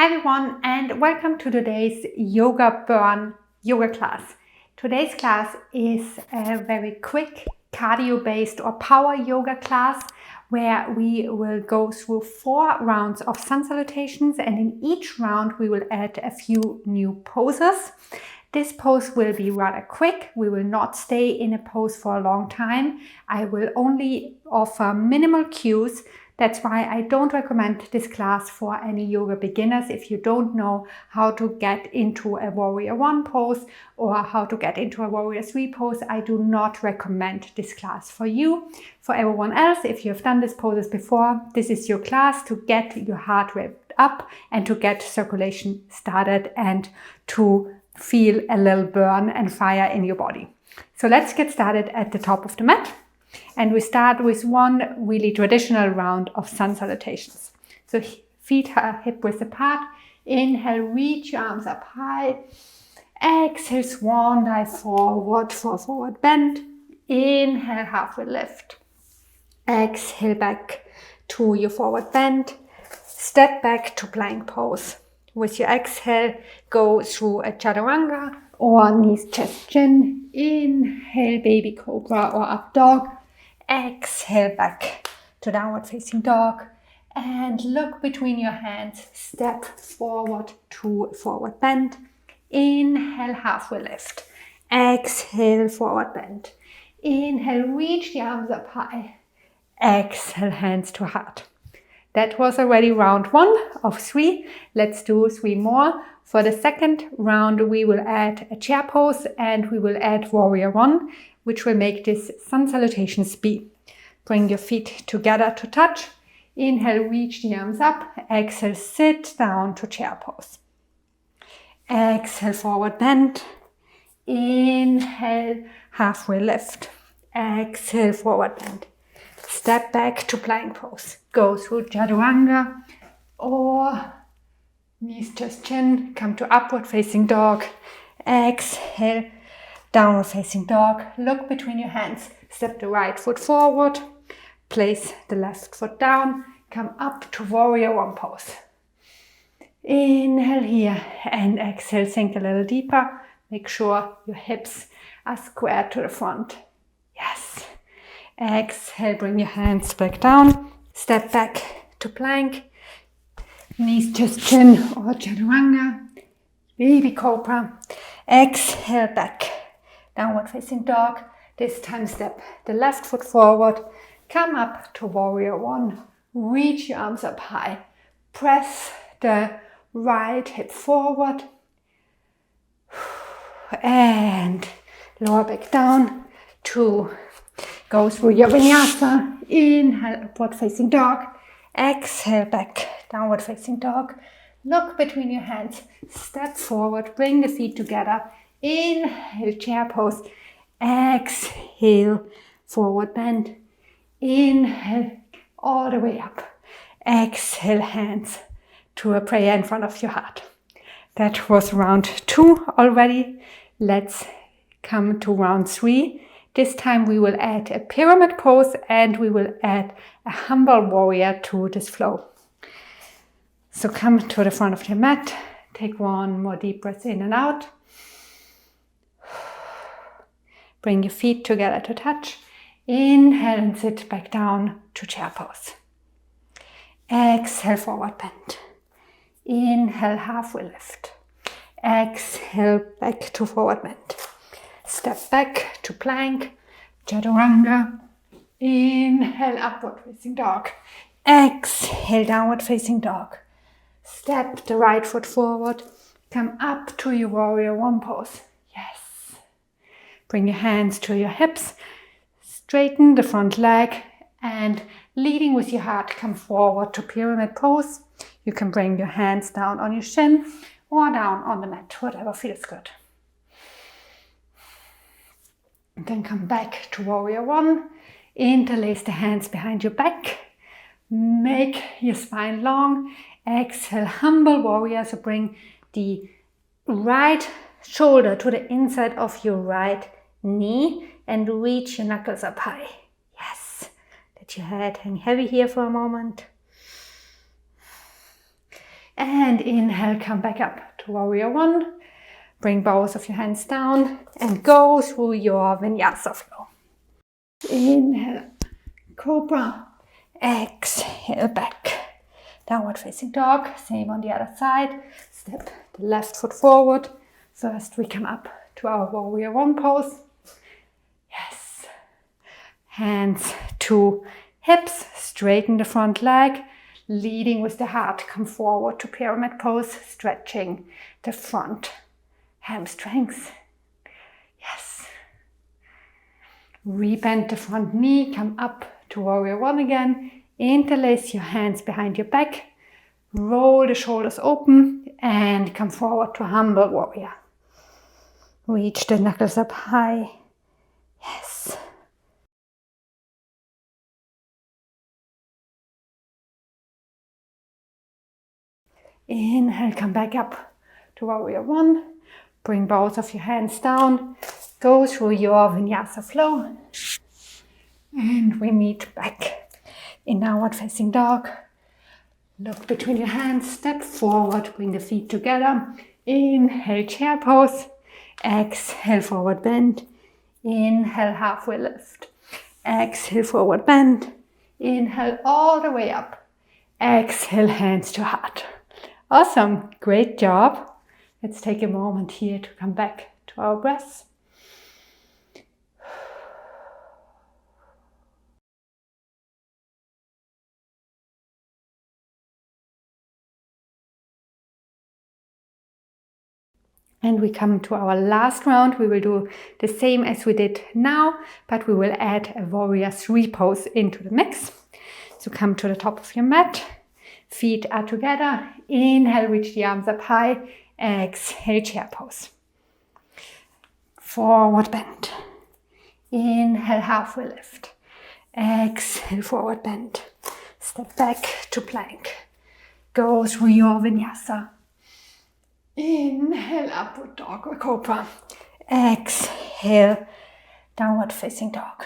Hi everyone, and welcome to today's yoga burn yoga class. Today's class is a very quick cardio based or power yoga class where we will go through 4 rounds of sun salutations, and in each round we will add a few new poses. This pose will be rather quick. We will not stay in a pose for a long time. I will only offer minimal cues. That's why I don't recommend this class for any yoga beginners. If you don't know how to get into a warrior 1 pose or how to get into a warrior 3 pose, I do not recommend this class for you. For everyone else, if you have done these poses before, this is your class to get your heart rate up and to get circulation started and to feel a little burn and fire in your body. So let's get started at the top of the mat. And we start with one really traditional round of sun salutations. So feet are hip width apart. Inhale, reach your arms up high. Exhale, swan dive forward for forward bend. Inhale, halfway lift. Exhale, back to your forward bend. Step back to plank pose. With your exhale, go through a chaturanga or knees, chest, chin. Inhale, baby cobra or up dog. Exhale, back to downward facing dog. And look between your hands. Step forward to forward bend. Inhale, halfway lift. Exhale, forward bend. Inhale, reach the arms up high. Exhale, hands to heart. That was already round 1 of 3. Let's do 3 more. For the second round, we will add a chair pose and we will add warrior 1, which will make this Sun Salutations B. Bring your feet together to touch. Inhale, reach the arms up. Exhale, sit down to chair pose. Exhale, forward bend. Inhale, halfway lift. Exhale, forward bend. Step back to plank pose. Go through chaturanga or knees, chest, chin. Come to upward facing dog. Exhale, downward facing dog. Look between your hands. Step the right foot forward. Place the left foot down. Come up to warrior 1 pose. Inhale here and exhale. Sink a little deeper. Make sure your hips are square to the front. Yes. Exhale, bring your hands back down. Step back to plank. Knees, chest, chin or chaturanga. Baby cobra. Exhale, back. Downward facing dog. This time step the left foot forward. Come up to warrior 1. Reach your arms up high. Press the right hip forward. And lower back down to go through your vinyasa. Inhale, upward facing dog. Exhale, back, downward facing dog. Look between your hands. Step forward, bring the feet together. Inhale, chair pose. Exhale, forward bend. Inhale, all the way up. Exhale, hands to a prayer in front of your heart. That was round 2 already. Let's come to round 3. This time we will add a pyramid pose and we will add a humble warrior to this flow. So come to the front of the mat. Take 1 more deep breath in and out. Bring your feet together to touch. Inhale and sit back down to chair pose. Exhale, forward bend. Inhale, halfway lift. Exhale, back to forward bend. Step back to plank, chaturanga. Inhale, upward facing dog. Exhale, downward facing dog. Step the right foot forward. Come up to your warrior 1 pose. Yes. Bring your hands to your hips. Straighten the front leg and leading with your heart, come forward to pyramid pose. You can bring your hands down on your shin or down on the mat, whatever feels good. Then come back to warrior 1. Interlace the hands behind your back. Make your spine long. Exhale, humble warrior. So bring the right shoulder to the inside of your right knee and reach your knuckles up high. Yes. Let your head hang heavy here for a moment. And inhale, come back up to warrior one. Bring both of your hands down and go through your vinyasa flow. Inhale, cobra. Exhale, back. Downward facing dog. Same on the other side. Step the left foot forward. First we come up to our warrior one pose. Yes. Hands to hips. Straighten the front leg. Leading with the heart, come forward to pyramid pose, stretching the front hamstrings. Yes. Rebend the front knee, come up to warrior one again. Interlace your hands behind your back. Roll the shoulders open and come forward to humble warrior. Reach the knuckles up high. Yes. Inhale, come back up to warrior one. Bring both of your hands down. Go through your vinyasa flow. And we meet back in downward facing dog. Look between your hands, step forward, bring the feet together. Inhale, chair pose. Exhale, forward bend. Inhale, halfway lift. Exhale, forward bend. Inhale, all the way up. Exhale, hands to heart. Awesome, great job. Let's take a moment here to come back to our breath. And we come to our last round. We will do the same as we did now, but we will add a warrior three pose into the mix. So come to the top of your mat. Feet are together. Inhale, reach the arms up high. Exhale, chair pose. Forward bend. Inhale, halfway lift. Exhale, forward bend. Step back to plank. Go through your vinyasa. Inhale, upward dog or cobra. Exhale, downward facing dog.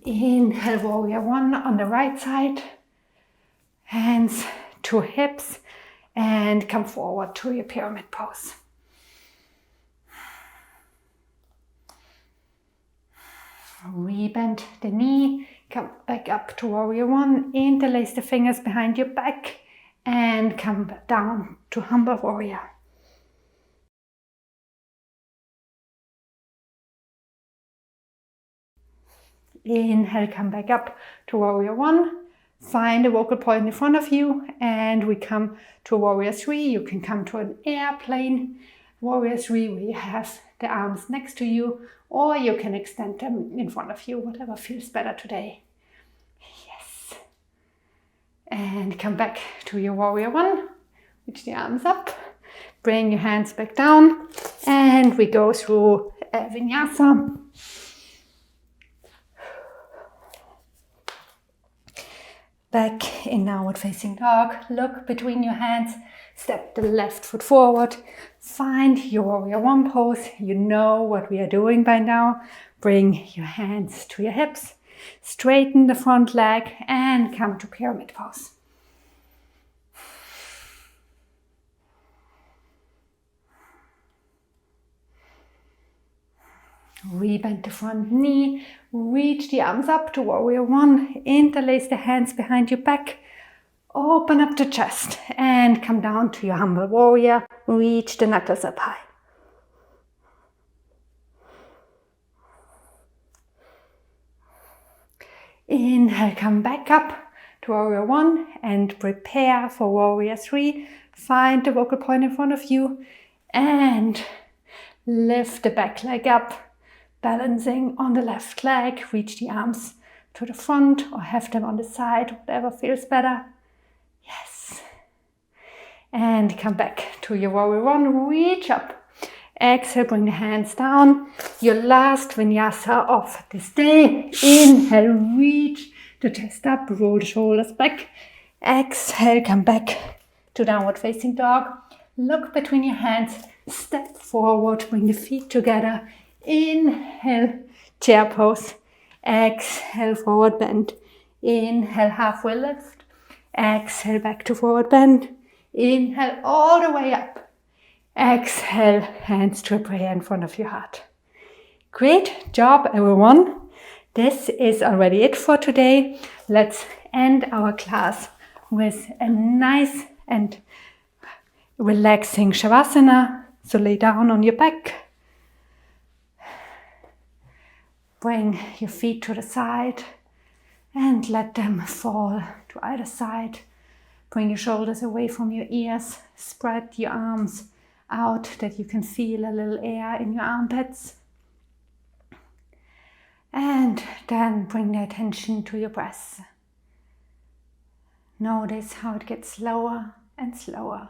Inhale, warrior one on the right side. Hands to hips and come forward to your pyramid pose. Rebend the knee, come back up to warrior one, interlace the fingers behind your back and come down to humble warrior. Inhale, come back up to warrior one. Find a vocal point in front of you and we come to warrior three. You can come to an airplane warrior three where you have the arms next to you, or you can extend them in front of you, whatever feels better today. Yes. And come back to your warrior one. Reach the arms up. Bring your hands back down and we go through vinyasa. Back in downward facing dog. Look between your hands. Step the left foot forward. Find your warrior one pose. You know what we are doing by now. Bring your hands to your hips. Straighten the front leg and come to pyramid pose. Rebend the front knee, reach the arms up to warrior one, interlace the hands behind your back, open up the chest and come down to your humble warrior, reach the knuckles up high. Inhale, come back up to warrior one and prepare for warrior three. Find the vocal point in front of you and lift the back leg up. Balancing on the left leg, reach the arms to the front or have them on the side, whatever feels better. Yes. And come back to your warrior one, reach up. Exhale, bring the hands down. Your last vinyasa of this day. Inhale, reach the chest up, roll the shoulders back. Exhale, come back to downward facing dog. Look between your hands, step forward, bring the feet together. Inhale, chair pose. Exhale, forward bend. Inhale, halfway lift. Exhale, back to forward bend. Inhale all the way up. Exhale, hands to a prayer in front of your heart. Great job, everyone. This is already it for today. Let's end our class with a nice and relaxing Shavasana. So lay down on your back. Bring your feet to the side and let them fall to either side. Bring your shoulders away from your ears. Spread your arms out that you can feel a little air in your armpits. And then bring the attention to your breath. Notice how it gets slower and slower.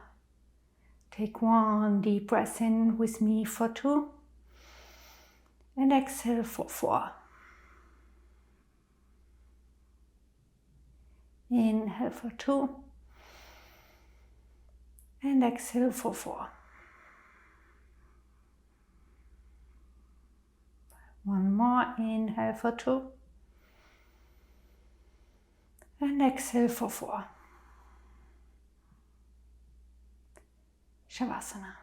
Take one deep breath in with me for 2. And exhale for 4. Inhale for 2. And exhale for 4. One more. Inhale for 2. And exhale for 4. Shavasana.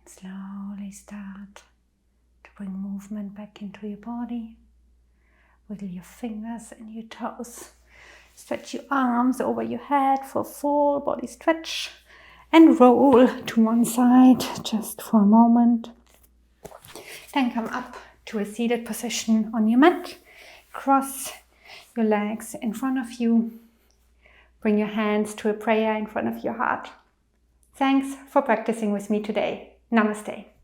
Slowly start to bring movement back into your body. Wiggle your fingers and your toes. Stretch your arms over your head for full body stretch. And roll to one side just for a moment. Then come up to a seated position on your mat. Cross your legs in front of you. Bring your hands to a prayer in front of your heart. Thanks for practicing with me today. Namaste.